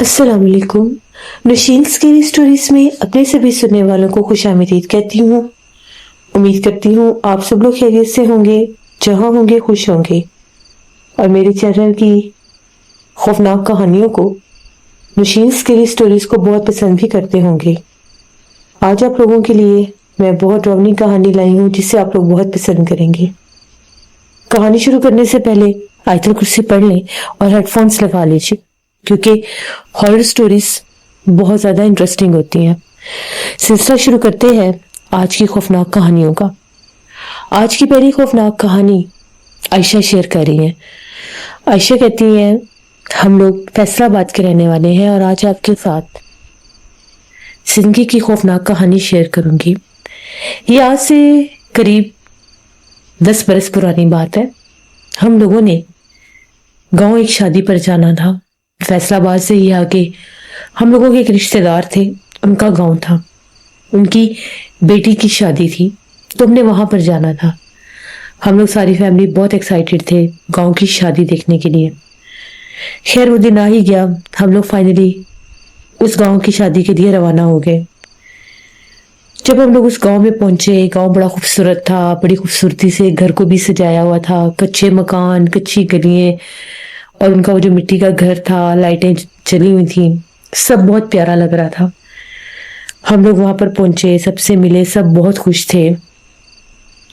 अस्सलाम वालेकुम। नशीन scary stories में अपने सभी सुनने वालों को खुशामदीद कहती हूँ। उम्मीद करती हूँ आप सब लोग खैरियत से होंगे, जहाँ होंगे खुश होंगे और मेरे चैनल की खौफनाक कहानियों को, नशीन स्केरी स्टोरीज को बहुत पसंद भी करते होंगे। आज आप लोगों के लिए मैं बहुत डरावनी कहानी लाई हूँ जिसे आप लोग बहुत पसंद करेंगे। कहानी शुरू करने से पहले आयतल कुर्सी पढ़ लें और हेडफोन्स लगा लीजिए, क्योंकि हॉरर स्टोरीज बहुत ज्यादा इंटरेस्टिंग होती हैं। सिलसिला शुरू करते हैं आज की खौफनाक कहानियों का। आज की पहली खौफनाक कहानी आयशा शेयर कर रही हैं। आयशा कहती हैं, हम लोग फैसलाबाद के रहने वाले हैं और आज आपके साथ जिंदगी की खौफनाक कहानी शेयर करूंगी। ये आज से करीब 10 बरस पुरानी बात है। हम लोगों ने गांव एक शादी पर जाना था। फैसलाबाद से ही आगे हम लोगों के एक रिश्तेदार थे, उनका गांव था, उनकी बेटी की शादी थी, तो हमने वहां पर जाना था। हम लोग सारी फैमिली बहुत एक्साइटेड थे गांव की शादी देखने के लिए। खैर वो दिन आ ही गया। हम लोग फाइनली उस गांव की शादी के लिए रवाना हो गए। जब हम लोग उस गांव में पहुंचे, गांव बड़ा खूबसूरत था, बड़ी खूबसूरती से घर को भी सजाया हुआ था, कच्चे मकान, कच्ची गलियां और उनका वो जो मिट्टी का घर था, लाइटें जली हुई थी, सब बहुत प्यारा लग रहा था। हम लोग वहां पर पहुंचे, सबसे मिले, सब बहुत खुश थे।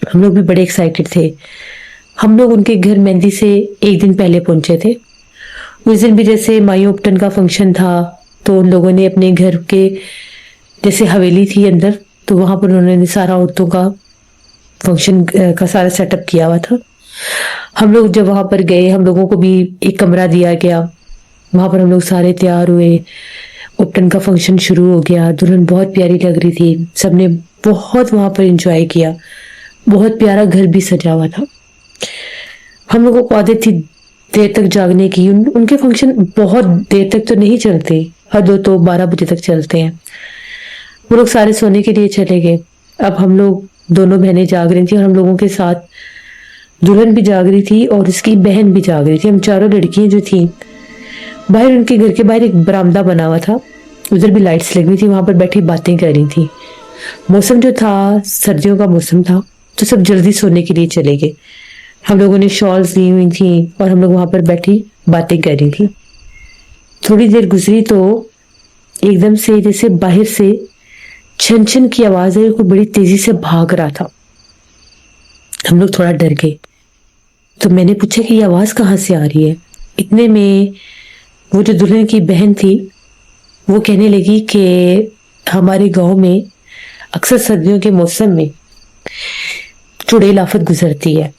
हम लोग भी बड़े एक्साइटेड थे। हम लोग उनके घर मेहंदी से एक दिन पहले पहुंचे थे। उस दिन भी जैसे माई उपटन का फंक्शन था, तो उन लोगों ने अपने घर के जैसे हवेली थी अंदर, तो वहां पर उन्होंने सारा औरतों का फंक्शन का सारा सेटअप किया हुआ था। हम लोग जब वहां पर गए, हम लोगों को भी एक कमरा दिया गया। वहां पर हम लोग सारे तैयार हुए, उपटन का फंक्शन शुरू हो गया। दुल्हन बहुत प्यारी लग रही थी, सबने बहुत वहां पर एंजॉय किया। बहुत प्यारा घर भी सजा हुआ था। हम लोगों को आदत थी देर तक जागने की। उनके फंक्शन बहुत देर तक तो नहीं चलते, हद हो तो 12 बजे तक चलते हैं। वो लोग सारे सोने के लिए चले गए। अब हम लोग दोनों बहनें जाग रही थी और हम लोगों के साथ दुल्हन भी जाग रही थी और उसकी बहन भी जाग रही थी। हम चारों लड़कियां जो थी, बाहर उनके घर के बाहर एक बरामदा बना हुआ था, उधर भी लाइट्स लगी हुई थी, वहां पर बैठी बातें कर रही थी। मौसम जो था सर्दियों का मौसम था, तो सब जल्दी सोने के लिए चले गए। हम लोगों ने शॉल्स ली हुई थी और हम लोग वहां पर बैठी बातें कर रही थी। थोड़ी देर गुजरी तो एकदम से जैसे बाहर से छन छन की आवाज आई, कोई बड़ी तेजी से भाग रहा था। हम लोग थोड़ा डर गए, तो मैंने पूछा कि ये आवाज कहाँ से आ रही है। इतने में वो जो दुल्हन की बहन थी, वो कहने लगी कि हमारे गांव में अक्सर सर्दियों के मौसम में चुड़ैल आफत गुजरती है,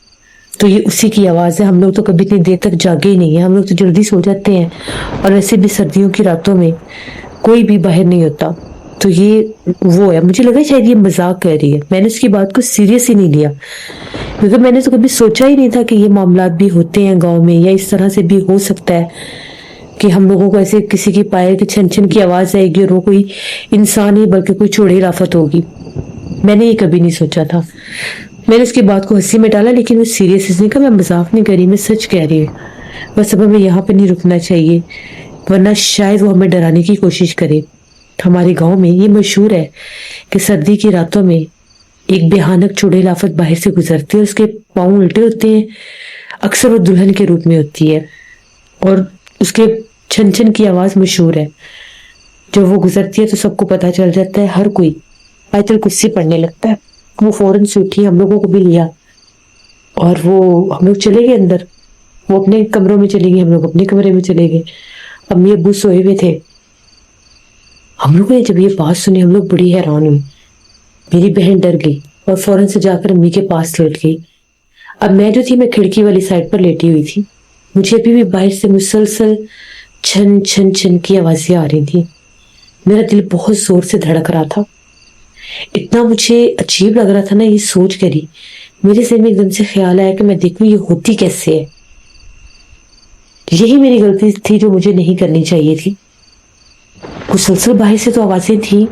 तो ये उसी की आवाज है। हम लोग तो कभी इतनी देर तक जागे ही नहीं है, हम लोग तो जल्दी सो जाते हैं और वैसे भी सर्दियों की रातों में कोई भी बाहर नहीं होता, तो ये वो है। मुझे लगा शायद ये मजाक कर रही है। मैंने उसकी बात को सीरियस ही नहीं लिया, क्योंकि मैंने तो कभी सोचा ही नहीं था कि ये मामलात भी होते हैं गांव में, या इस तरह से भी हो सकता है कि हम लोगों को ऐसे किसी की पायल की छन छन की आवाज आएगी और वो कोई इंसान ही बल्कि कोई चुड़ैल आफत होगी। मैंने ये कभी नहीं सोचा था। मैंने उसकी बात को हंसी में डाला, लेकिन वो सीरियस इसने कहा, मैं मजाक नहीं करी, मैं सच कह रही हूँ। बस अब हमें यहाँ पे नहीं रुकना चाहिए, वरना शायद वो हमें डराने की कोशिश करे। हमारे गांव में ये मशहूर है कि सर्दी की रातों में एक भयानक चुड़ैल आफत बाहर से गुजरती है, उसके पाँव उल्टे होते हैं। अक्सर वो दुल्हन के रूप में होती है और उसके छन छन की आवाज मशहूर है। जब वो गुजरती है तो सबको पता चल जाता है, हर कोई आयतल कुर्सी पढ़ने लगता है। वो फौरन से उठी, हम लोगों को भी लिया और वो हम लोग चले गए अंदर। वो अपने कमरों में चली गई, हम लोग अपने कमरे में चले गए। अम्मी अब्बू सोए हुए थे। हम लोगों ने जब ये बात सुनी, हम लोग बड़ी हैरान हुई। मेरी बहन डर गई और फौरन से जाकर अम्मी के पास लेट गई। अब मैं जो थी, मैं खिड़की वाली साइड पर लेटी हुई थी। मुझे अभी भी बाहर से मुसलसल छन छन छन की आवाजें आ रही थी। मेरा दिल बहुत जोर से धड़क रहा था। इतना मुझे अजीब लग रहा था ना, ये सोच कर ही मेरे सिर में एकदम से ख्याल आया कि मैं देखूं ये होती कैसे है। यही मेरी गलती थी जो मुझे नहीं करनी चाहिए थी। मुसलसल बाहर से तो आवाजें थी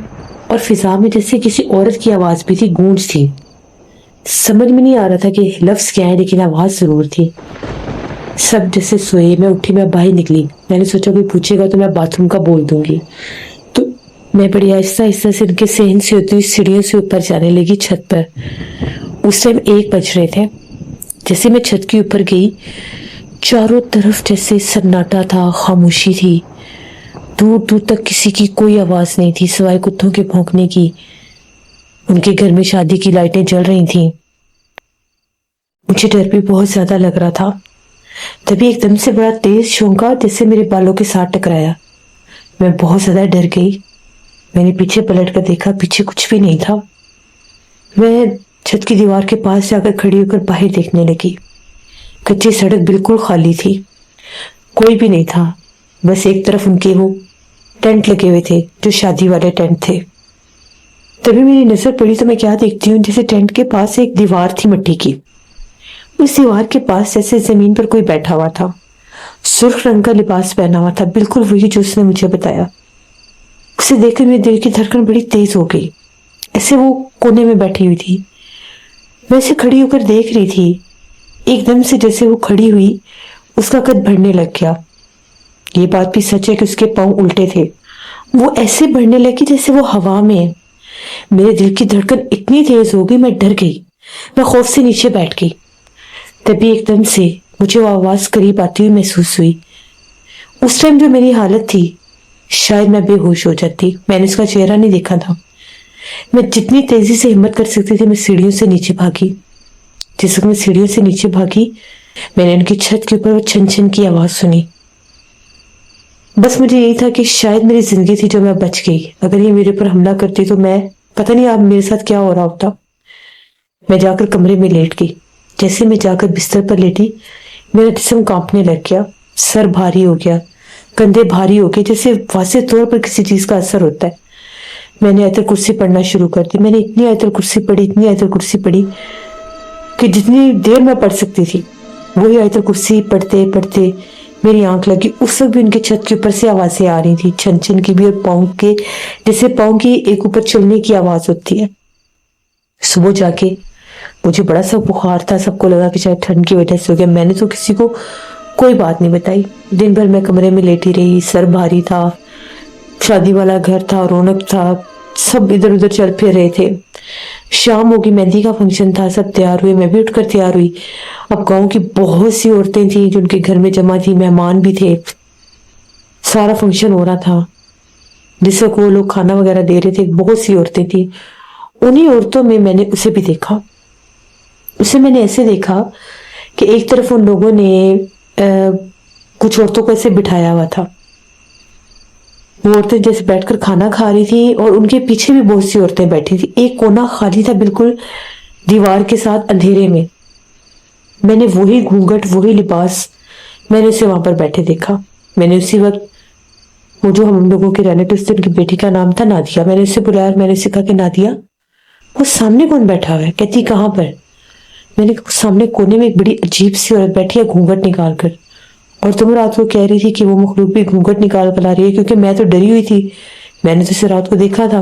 और फिजा में जैसे किसी औरत की आवाज भी थी, गूंज थी। समझ में नहीं आ रहा था कि लफ्ज क्या है, लेकिन आवाज जरूर थी। सब जैसे सोए। मैं उठी, मैं बाहर निकली। मैंने सोचा कोई पूछेगा तो मैं बाथरूम का बोल दूंगी। तो मैं बड़ी आहिस्ता आहिस्ता से उनके सहन से होती हुई सीढ़ियों से ऊपर जाने लगी छत पर। उस टाइम 1 बज रहे थे। जैसे मैं छत के ऊपर गई, चारों तरफ जैसे सन्नाटा था, खामोशी थी। दूर दूर तक किसी की कोई आवाज नहीं थी सिवाय कुत्तों के भौंकने की। उनके घर में शादी की लाइटें जल रही थी। मुझे डर भी बहुत ज्यादा लग रहा था। तभी एकदम से बड़ा तेज झोंका जैसे मेरे बालों के साथ टकराया। मैं बहुत ज्यादा डर गई। मैंने पीछे पलट कर देखा, पीछे कुछ भी नहीं था। मैं छत की दीवार के पास जाकर खड़ी होकर बाहर देखने लगी। कच्ची सड़क बिल्कुल खाली थी, कोई भी नहीं था। बस एक तरफ उनके वो टेंट लगे हुए थे, जो शादी वाले टेंट थे। तभी मेरी नजर पड़ी तो मैं क्या देखती हूँ, जैसे टेंट के पास एक दीवार थी मिट्टी की। उस दीवार के पास जैसे जमीन पर कोई बैठा हुआ था। सुर्ख रंग का लिबास पहना हुआ था, बिल्कुल वही जो उसने मुझे बताया। उसे देखकर मेरे दिल की धड़कन बड़ी तेज हो गई। ऐसे वो कोने में बैठी हुई थी। मैं उसे खड़ी होकर देख रही थी। एकदम से जैसे वो खड़ी हुई, उसका कद बढ़ने लग गया। ये बात भी सच है कि उसके पांव उल्टे थे। वो ऐसे बढ़ने लगी जैसे वो हवा में है। मेरे दिल की धड़कन इतनी तेज हो गई, मैं डर गई। मैं खौफ से नीचे बैठ गई। तभी एकदम से मुझे वो आवाज करीब आती हुई महसूस हुई। उस टाइम जो मेरी हालत थी, शायद मैं बेहोश हो जाती। मैंने उसका चेहरा नहीं देखा था। मैं जितनी तेजी से हिम्मत कर सकती थी, मैं सीढ़ियों से नीचे भागी। जिस वक्त मैं सीढ़ियों से नीचे भागी, मैंने उनकी छत के ऊपर वो छन छन की आवाज सुनी। बस मुझे यही था कि शायद मेरी जिंदगी थी जो मैं बच गई। अगर ये मेरे ऊपर हमला करती तो मैं पता नहीं अब मेरे साथ क्या हो रहा होता। मैं जाकर कमरे में लेट गई। जैसे मैं जाकर बिस्तर पर लेटी, मेरा जिस्म कांपने लग गया, सर भारी हो गया, कंधे भारी हो गए, जैसे वाज़ेह तौर पर किसी चीज का असर होता है। मैंने आयतल कुर्सी पढ़ना शुरू कर दी। मैंने इतनी आयतल कुर्सी पढ़ी, इतनी आयतल कुर्सी पढ़ी कि जितनी देर मैं पढ़ सकती थी, वही आयतल कुर्सी पढ़ते पढ़ते मेरी आंख लगी। उस वक्त भी उनके छत के ऊपर से आवाजें आ रही थी, छन छन की भी, और पाँव के, जैसे पाँव की एक ऊपर चलने की आवाज होती है। सुबह जाके मुझे बड़ा सा बुखार था। सबको लगा कि शायद ठंड की वजह से हो गया। मैंने तो किसी को कोई बात नहीं बताई। दिन भर मैं कमरे में लेटी रही। सर भारी था, शादी वाला घर था, रौनक था, सब इधर उधर चल फिर रहे थे। शाम होगी, मेहंदी का फंक्शन था, सब तैयार हुए, मैं भी उठकर तैयार हुई। अब गांव की बहुत सी औरतें थी जो उनके घर में जमा थी, मेहमान भी थे। सारा फंक्शन हो रहा था। जिस वक्त वो लोग खाना वगैरह दे रहे थे, बहुत सी औरतें थी। उन्हीं औरतों में मैंने उसे भी देखा। उसे मैंने ऐसे देखा कि एक तरफ उन लोगों ने कुछ औरतों को ऐसे बिठाया हुआ था। वो औरतें जैसे बैठकर खाना खा रही थी और उनके पीछे भी बहुत सी औरतें बैठी थी। एक कोना खाली था, बिल्कुल दीवार के साथ अंधेरे में। मैंने वही घूंघट, वही लिबास, मैंने उसे वहां पर बैठे देखा। मैंने उसी वक्त वो जो हम लोगों के रिलेटिव थे, उनकी बेटी का नाम था नादिया, मैंने उसे बुलाया। मैंने उसे कहा कि नादिया, वो सामने कौन बैठा हुआ है? कहती कहाँ पर? मैंने कहा सामने कोने में एक बड़ी अजीब सी औरत बैठी है घूंघट निकाल कर। और तुम रात को कह रही थी कि वो मखलूक भी घूंघट निकाल कर ला रही है, क्योंकि मैं तो डरी हुई थी, मैंने तो उसे रात को देखा था।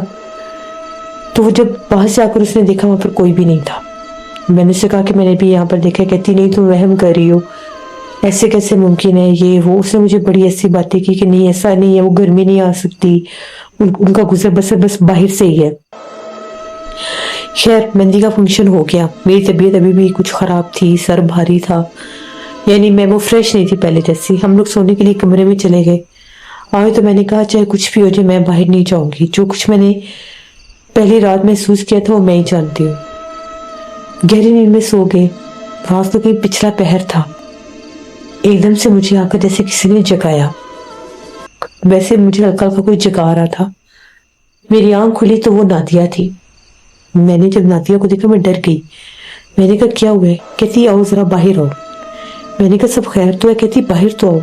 तो वो जब बाहर से आकर उसने देखा, वहां पर कोई भी नहीं था। मैंने उसे कहा कि मैंने भी यहाँ पर देखा। कहती नहीं, तुम वहम कर रही हो, ऐसे कैसे मुमकिन है, ये वो। उसने मुझे बड़ी ऐसी बातें की कि नहीं ऐसा नहीं है, वो घर में नहीं आ सकती, उनका गुजर बसर बस बाहर से ही है। खैर, मेहंदी का फंक्शन हो गया। मेरी तबीयत अभी भी कुछ खराब थी, सर भारी था, यानी मैं वो फ्रेश नहीं थी पहले जैसी। हम लोग सोने के लिए कमरे में चले गए। आए तो मैंने कहा चाहे कुछ भी हो जाए, मैं बाहर नहीं जाऊंगी। जो कुछ मैंने पहली रात महसूस किया था वो मैं ही जानती हूँ। गहरी नींद में सो गए। रात तो कहीं पिछला पहर था। एकदम से मुझे आकर जैसे किसी ने जगाया। वैसे मुझे हल्का हल्का कोई जगा रहा था। मेरी आंख खुली तो वो नादिया थी। मैंने जब नादिया को देखा, मैं डर गई। मैंने कहा क्या हुआ है? कहती आओ जरा बाहर आओ। मैंने कहा सब खैर तो है? कहती बाहर तो आओ।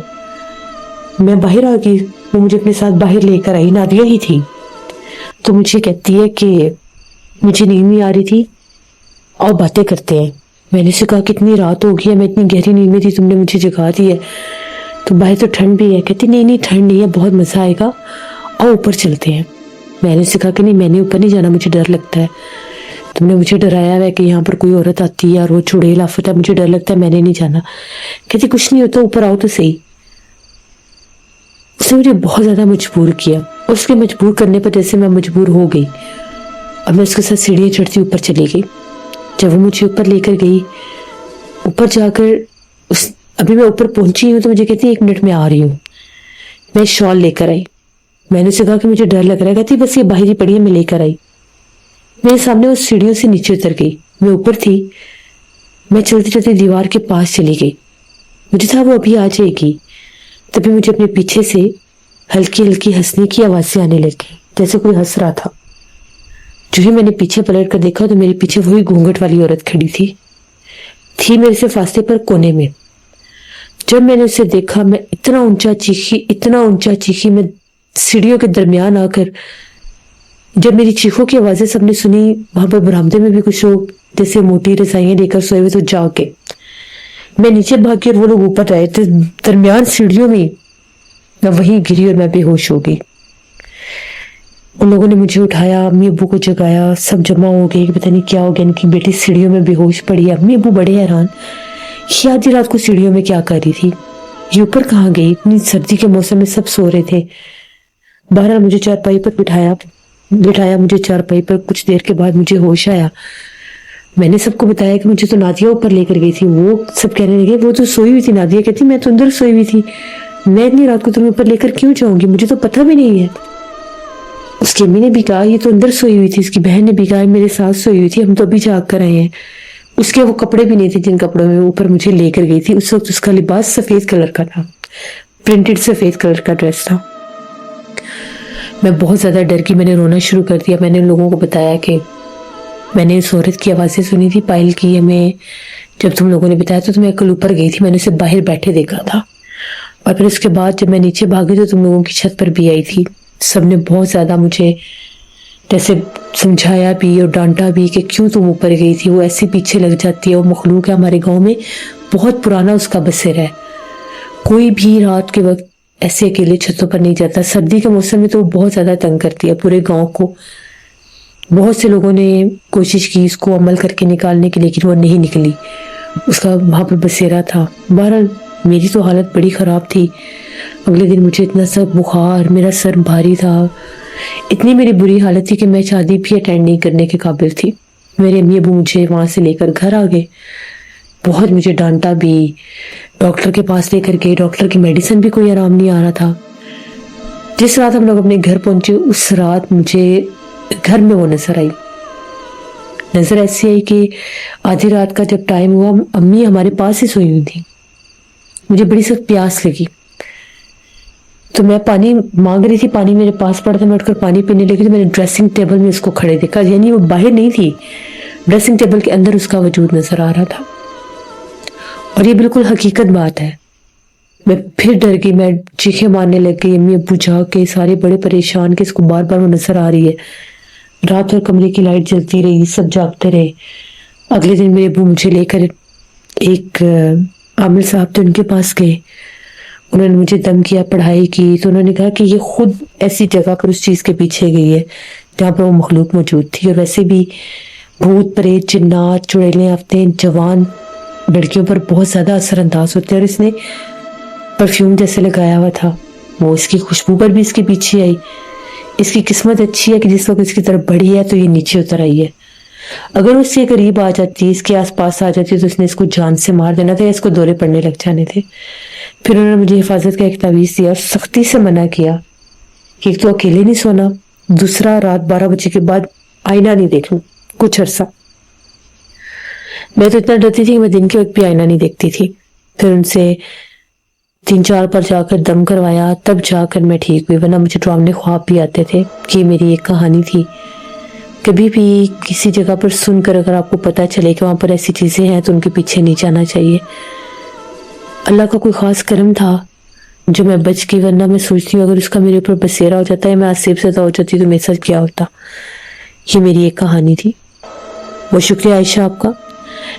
मैं बाहर आ गई। वो मुझे अपने साथ बाहर लेकर आई, नादिया ही थी। तो मुझे कहती है कि मुझे नींद नहीं आ रही थी और बातें करते हैं। मैंने उसे कहा कितनी रात हो गई है, मैं इतनी गहरी नींद में थी, तुमने मुझे जगा दी है, तो बाहर तो ठंड भी है। कहती नहीं नहीं ठंड नहीं है, बहुत मजा आएगा, और ऊपर चलते हैं। मैंने उसे कहा कि नहीं मैंने ऊपर नहीं जाना, मुझे डर लगता है। تم نے مجھے ڈرایا ہوا ہے کہ یہاں پر کوئی عورت آتی ہے اور وہ چڑیل آفت ہے, مجھے ڈر لگتا ہے, میں نے نہیں جانا. کہتی کچھ نہیں ہوتا, اوپر آؤ تو صحیح. اس نے مجھے بہت زیادہ مجبور کیا. اس کے مجبور کرنے پر جیسے میں مجبور ہو گئی, اب میں اس کے ساتھ سیڑھیاں چڑھتی اوپر چلی گئی. جب وہ مجھے اوپر لے کر گئی, اوپر جا کر ابھی میں اوپر پہنچی ہوں تو مجھے کہتی 1 منٹ میں آ رہی ہوں. میں شال لے کر آئی. میں نے اسے کہا کہ مجھے ڈر لگ رہا ہے. کہتی بس یہ باہر ہی پڑی ہے, میں لے کر آئی. میرے سامنے اس سیڑھیوں سے نیچے اتر گئی. میں اوپر تھی, میں چلتی چلتی دیوار کے پاس چلی گئی. مجھے تھا وہ ابھی آ جائے گی. تبھی مجھے اپنے پیچھے سے ہلکی ہلکی ہنسنے کی آوازیں آنے لگی, جیسے کوئی ہنس رہا تھا. جو ہی میں نے پیچھے پلٹ کر دیکھا تو میرے پیچھے وہی گھونگھٹ والی عورت کھڑی تھی میرے سے فاصلے پر کونے میں. جب میں نے اسے دیکھا, میں اتنا اونچا چیخی, میں سیڑھیوں کے درمیان آ کر جب میری چیخوں کی آوازیں سب نے سنی, وہاں پر برآمدے میں بھی کچھ لوگ جیسے موٹی رسائیاں لے کر سوئے ہوئے تو جا کے میں نیچے بھاگی اور وہ لوگ اوپر آئے تھے درمیان سیڑھیوں میں. میں وہیں گری اور میں بے ہوش ہو گئی. ان لوگوں نے مجھے اٹھایا, امی ابو کو جگایا, سب جمع ہو گئے کہ پتہ نہیں کیا ہو گیا, ان کی بیٹی سیڑھیوں میں بے ہوش پڑی ہے. امی ابو بڑے حیران, یہ آدھی رات کو سیڑھیوں میں کیا کر رہی تھی, یہ اوپر کہاں گئی, اتنی سردی کے موسم میں سب سو رہے تھے. بہرحال مجھے چارپائی پر بٹھایا مجھے چارپائی پر. کچھ دیر کے بعد مجھے ہوش آیا. میں نے سب کو بتایا کہ مجھے تو نادیہ اوپر لے کر گئی تھی. وہ سب کہنے لگے وہ تو سوئی ہوئی تھی. نادیہ کہتی میں تو اندر سوئی ہوئی تھی, میں اتنی رات کو تمہیں اوپر لے کر کیوں جاؤں گی, مجھے تو پتہ بھی نہیں ہے. اس کی امی نے بھی کہا یہ تو اندر سوئی ہوئی تھی. اس کی بہن نے بھی کہا میرے ساتھ سوئی ہوئی تھی, ہم تو ابھی جاگ کر آئے ہیں. اس کے وہ کپڑے بھی نہیں تھے جن کپڑوں میں اوپر مجھے لے کر گئی تھی. اس وقت اس کا لباس سفید کلر کا تھا, پرنٹڈ سفید کلر کا ڈریس تھا. میں بہت زیادہ ڈر گئی, میں نے رونا شروع کر دیا. میں نے لوگوں کو بتایا کہ میں نے اس عورت کی آوازیں سنی تھی پائل کی. ہمیں جب تم لوگوں نے بتایا تو میں کل اوپر گئی تھی, میں نے اسے باہر بیٹھے دیکھا تھا. اور پھر اس کے بعد جب میں نیچے بھاگی تو تم لوگوں کی چھت پر بھی آئی تھی. سب نے بہت زیادہ مجھے جیسے سمجھایا بھی اور ڈانٹا بھی کہ کیوں تم اوپر گئی تھی, وہ ایسے پیچھے لگ جاتی ہے. وہ مخلوق ہے ہمارے گاؤں میں, بہت پرانا اس کا بسیرا ہے. کوئی بھی رات کے وقت ایسے اکیلے چھتوں پر نہیں جاتا. سردی کے موسم میں تو وہ بہت زیادہ تنگ کرتی ہے پورے گاؤں کو. بہت سے لوگوں نے کوشش کی اس کو عمل کر کے نکالنے کی, لیکن وہ نہیں نکلی. اس کا وہاں پر بسیرا تھا. بہرحال میری تو حالت بڑی خراب تھی. اگلے دن مجھے اتنا سا بخار, میرا سر بھاری تھا, اتنی میری بری حالت تھی کہ میں شادی بھی اٹینڈ نہیں کرنے کے قابل تھی. میرے امی ابو مجھے وہاں سے لے کر گھر آ گئے. بہت مجھے ڈانٹا بھی, ڈاکٹر کے پاس لے کر گئے. ڈاکٹر کی میڈیسن بھی کوئی آرام نہیں آ رہا تھا. جس رات ہم لوگ اپنے گھر پہنچے اس رات مجھے گھر میں وہ نظر ایسی آئی کہ آدھی رات کا جب ٹائم ہوا, امی ہمارے پاس ہی سوئی ہوئی تھی. مجھے بڑی سخت پیاس لگی تو میں پانی مانگ رہی تھی, پانی میرے پاس پڑا تھا. میں اٹھ کر پانی پینے لگی تو میں نے ڈریسنگ ٹیبل میں اس کو کھڑے دیکھا, یعنی وہ باہر نہیں تھی, ڈریسنگ ٹیبل کے اندر اس کا وجود نظر آ رہا تھا. اور یہ بالکل حقیقت بات ہے. میں پھر ڈر گئی, میں چیخیں مارنے لگ گئی. امی ابو جا کے سارے بڑے پریشان کہ اس کو بار بار وہ نظر آ رہی ہے. رات بھر کمرے کی لائٹ جلتی رہی, سب جاگتے رہے. اگلے دن میرے ابو مجھے لے کر ایک عامل صاحب تھے, ان کے پاس گئے. انہوں نے مجھے دم کیا, پڑھائی کی, تو انہوں نے کہا کہ یہ خود ایسی جگہ پر اس چیز کے پیچھے گئی ہے جہاں پر وہ مخلوق موجود تھی. اور ویسے بھی بھوت پریت جنات چڑیلیں آفتیں جوان لڑکیوں پر بہت زیادہ اثر انداز ہوتے ہیں. اور اس نے پرفیوم جیسے لگایا ہوا تھا, وہ اس کی خوشبو پر بھی اس کے پیچھے آئی. اس کی قسمت اچھی ہے کہ جس وقت اس کی طرف بڑھی ہے تو یہ نیچے اتر آئی ہے. اگر اس سے قریب آ جاتی, اس کے آس پاس آ جاتی, تو اس نے اس کو جان سے مار دینا تھا یا اس کو دورے پڑنے لگ جانے تھے. پھر انہوں نے مجھے حفاظت کا ایک تعویذ دیا اور سختی سے منع کیا کہ ایک تو اکیلے نہیں سونا, دوسرا رات 12 بجے کے بعد آئینہ نہیں دیکھنا کچھ عرصہ. میں تو اتنا ڈرتی تھی کہ میں دن کے وقت بھی آئینہ نہیں دیکھتی تھی. پھر ان سے 3-4 پر جا کر دم کروایا, تب جا کر میں ٹھیک ہوئی. ورنہ مجھے ڈراؤنے خواب بھی آتے تھے. کہ میری ایک کہانی تھی, کبھی بھی کسی جگہ پر سن کر اگر آپ کو پتا چلے کہ وہاں پر ایسی چیزیں ہیں تو ان کے پیچھے نہیں جانا چاہیے. اللہ کا کوئی خاص کرم تھا جو میں بچ گئی, ورنہ میں سوچتی ہوں اگر اس کا میرے اوپر بسیرا ہو جاتا ہے, میں آصف زدہ ہو جاتی تو میرے ساتھ کیا ہوتا. یہ میری ایک کہانی تھی. بہت شکریہ عائشہ آپ کا.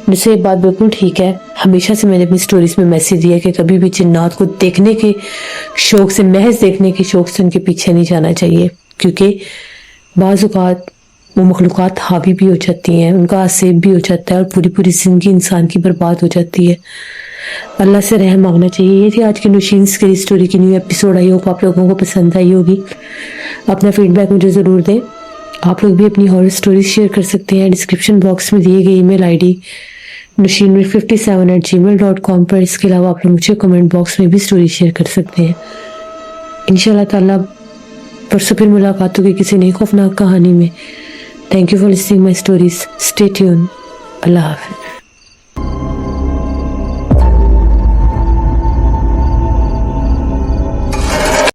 جسے ایک بات بالکل ٹھیک ہے, ہمیشہ سے میں نے اپنی سٹوریز میں میسیج دیا کہ کبھی بھی جنات کو دیکھنے کے شوق سے, محض دیکھنے کے شوق سے ان کے پیچھے نہیں جانا چاہیے, کیونکہ بعض اوقات वो मखलूक़ात हावी भी हो जाती हैं, उनका आसेब भी हो जाता है और पूरी पूरी ज़िंदगी इंसान की बर्बाद हो जाती है। अल्लाह से रहम मांगना चाहिए। ये थी आज की नौशीन स्केरी स्टोरी की न्यू एपिसोड। आई होप आप लोगों को पसंद आई होगी। अपना फीडबैक मुझे ज़रूर दें। आप लोग भी अपनी हॉरर स्टोरीज शेयर कर सकते हैं डिस्क्रिप्शन बॉक्स में दिए गए ईमेल आईडी nushinmir57@gmail.com पर। इसके अलावा आप लोग मुझे कमेंट बॉक्स में भी स्टोरी शेयर कर सकते हैं। इंशाल्लाह ताला परसों फिर मुलाकात होगी किसी नई खौफनाक कहानी में। Thank you for listening my stories. Stay tune. अल्लाह हाफ़िज़।